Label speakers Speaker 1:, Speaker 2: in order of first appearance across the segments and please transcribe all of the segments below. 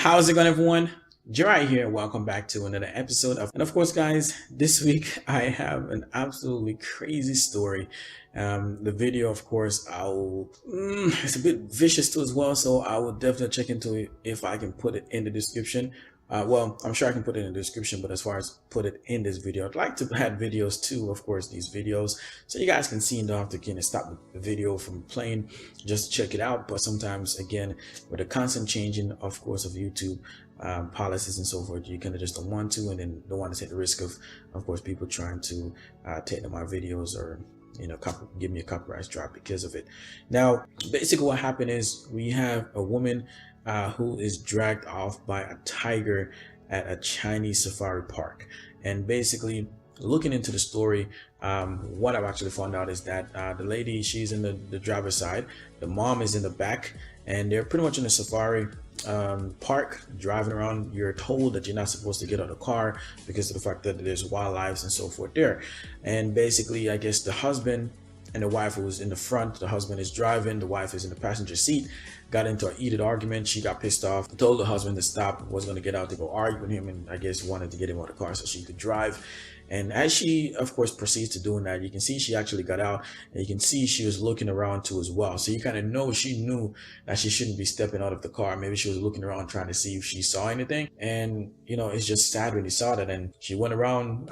Speaker 1: How's it going, everyone? Jiraiya here. Welcome back to another episode and of course, guys, this week I have an absolutely crazy story. The video, of course, it's a bit vicious too as well, so I will definitely check into it if I can put it in the description. Well, I'm sure I can put it in the description, but as far as put it in this video, I'd like to add videos too, of course, these videos, so you guys can see and don't have to kind of stop the video from playing, just check it out. But sometimes, again, with the constant changing, of course, of YouTube policies and so forth, you kind of just don't want to, and then don't want to take the risk of course, people trying to take my videos or give me a copyright strike because of it. Now, basically what happened is we have a woman who is dragged off by a tiger at a Chinese safari park. And basically, looking into the story, what I've actually found out is that the lady, she's in the driver's side, the mom is in the back, and they're pretty much in a safari park driving around. You're told that you're not supposed to get out of the car because of the fact that there's wildlife and so forth there. And basically, I guess the husband and the wife, who was in the front, the husband is driving, the wife is in the passenger seat, got into an heated argument. She got pissed off, told the husband to stop, was going to get out to go argue with him, and I guess wanted to get him out of the car so she could drive. And as she, of course, proceeds to doing that, you can see she actually got out, and you can see she was looking around too as well. So you kind of know she knew that she shouldn't be stepping out of the car. Maybe she was looking around trying to see if she saw anything. And it's just sad when you saw that. And she went around.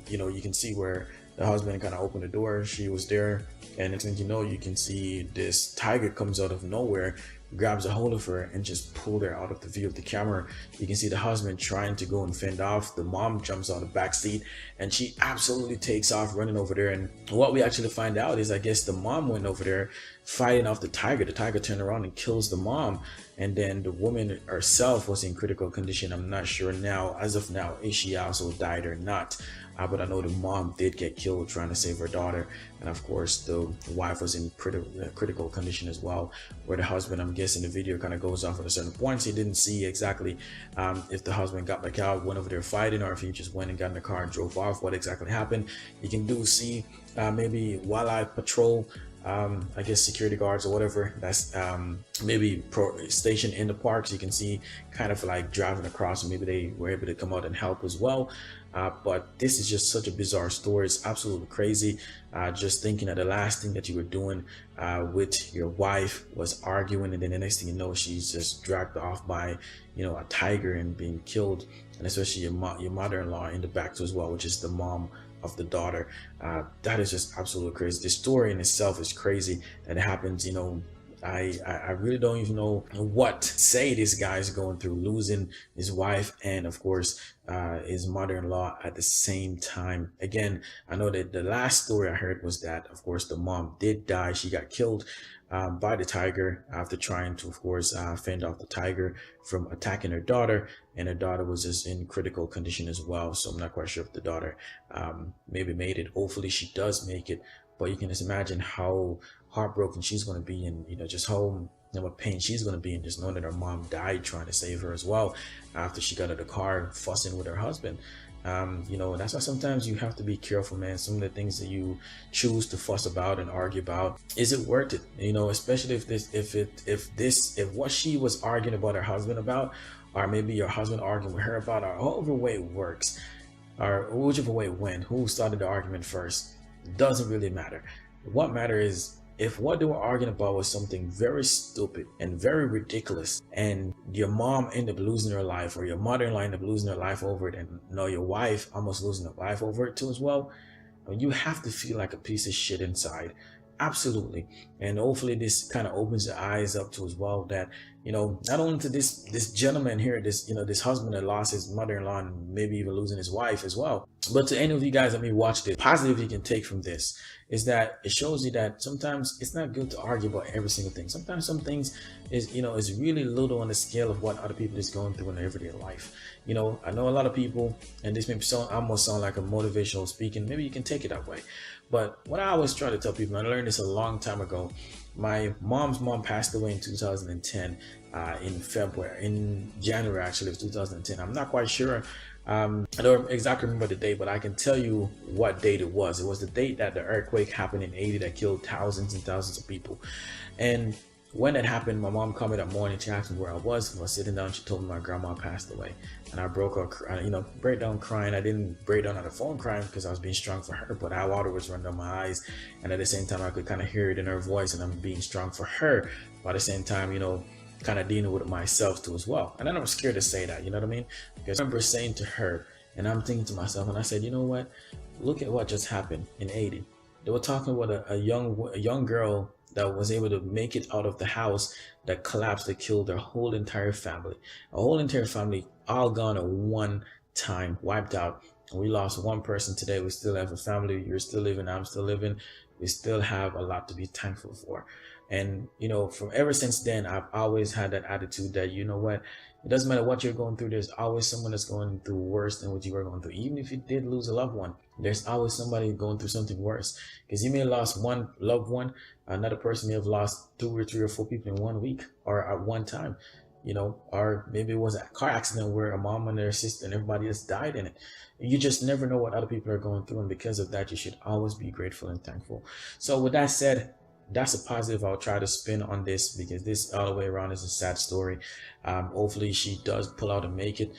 Speaker 1: You can see where the husband kind of opened the door. She was there, and next thing you know, you can see this tiger comes out of nowhere, grabs a hold of her, and just pulled her out of the view of the camera. You can see the husband trying to go and fend off. The mom jumps on the back seat, and she absolutely takes off running over there. And what we actually find out is, I guess the mom went over there fighting off the tiger. The tiger turned around and kills the mom, and then the woman herself was in critical condition. I'm not sure now, as of now, if she also died or not. But I know the mom did get killed trying to save her daughter, and of course the wife was in critical condition as well, where the husband, I'm guessing the video kind of goes off at a certain point, so you didn't see exactly if the husband got back out, went over there fighting, or if he just went and got in the car and drove off, what exactly happened. You can see maybe wildlife patrol, I guess security guards or whatever, that's maybe stationed in the parks. You can see kind of like driving across, and maybe they were able to come out and help as well. But this is just such a bizarre story. It's absolutely crazy. Just thinking that the last thing that you were doing with your wife was arguing, and then the next thing you know, she's just dragged off by a tiger and being killed, and especially your mother-in-law in the back too as well, which is the mom of the daughter. That is just absolutely crazy. The story in itself is crazy that it happens. I really don't even know what to say. This guy is going through, losing his wife and of course his mother-in-law at the same time. Again, I know that the last story I heard was that, of course, the mom did die. She got killed by the tiger after trying to, of course, fend off the tiger from attacking her daughter, and her daughter was just in critical condition as well. So I'm not quite sure if the daughter maybe made it. Hopefully she does make it, but you can just imagine how heartbroken she's going to be, and just how what pain she's going to be in just knowing that her mom died trying to save her as well after she got out of the car fussing with her husband. That's why sometimes you have to be careful, man. Some of the things that you choose to fuss about and argue about, is it worth it? Especially if what she was arguing about her husband about, or maybe your husband arguing with her about, or however way it works, or whichever way it went, who started the argument first, doesn't really matter. What matters is, if what they were arguing about was something very stupid and very ridiculous, and your mom ended up losing her life, or your mother-in-law ended up losing her life over it, and your wife almost losing her life over it too as well, you have to feel like a piece of shit inside. Absolutely. And hopefully this kind of opens your eyes up to as well, that not only to this gentleman here, this husband that lost his mother-in-law and maybe even losing his wife as well, but to any of you guys that may watch this, positive you can take from this is that it shows you that sometimes it's not good to argue about every single thing. Sometimes some things is really little on the scale of what other people is going through in their everyday life. I know a lot of people, and this may almost sound like a motivational speaking, maybe you can take it that way, but what I always try to tell people, and I learned this a long time ago. My mom's mom passed away in 2010, in January actually of 2010. I'm not quite sure. I don't exactly remember the date, but I can tell you what date it was. It was the date that the earthquake happened in Haiti that killed thousands and thousands of people. And when it happened, my mom called me that morning. She asked me where I was. I was sitting down. She told me my grandma passed away, and I broke out, break down crying. I didn't break down on the phone crying because I was being strong for her, but our water was running down my eyes, and at the same time, I could kind of hear it in her voice, and I'm being strong for her, but at the same time, kind of dealing with it myself too as well. And then I'm scared to say that, you know what I mean? Because I remember saying to her, and I'm thinking to myself, and I said, you know what? Look at what just happened in Haiti. They were talking about a young girl that was able to make it out of the house that collapsed, that killed their whole entire family. A whole entire family all gone at one time, wiped out. And we lost one person today. We still have a family. You're still living. I'm still living. We still have a lot to be thankful for. And from ever since then, I've always had that attitude that, you know what, it doesn't matter what you're going through, there's always someone that's going through worse than what you were going through. Even if you did lose a loved one, there's always somebody going through something worse. Because you may have lost one loved one, another person may have lost 2 or 3 or 4 people in 1 week or at one time, or maybe it was a car accident where a mom and their sister and everybody else died in it. You just never know what other people are going through, and because of that, you should always be grateful and thankful. So with that said, that's a positive I'll try to spin on this, because this all the way around is a sad story. Hopefully she does pull out and make it.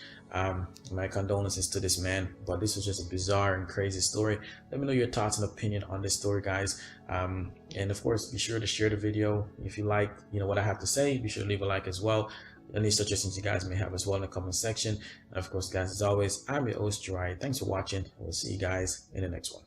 Speaker 1: My condolences to this man, but this was just a bizarre and crazy story. Let me know your thoughts and opinion on this story, guys. And of course, be sure to share the video. If you like what I have to say, be sure to leave a like as well. Any suggestions you guys may have as well in the comment section. And of course, guys, as always, I'm your host Jiraiya. Thanks for watching. We'll see you guys in the next one.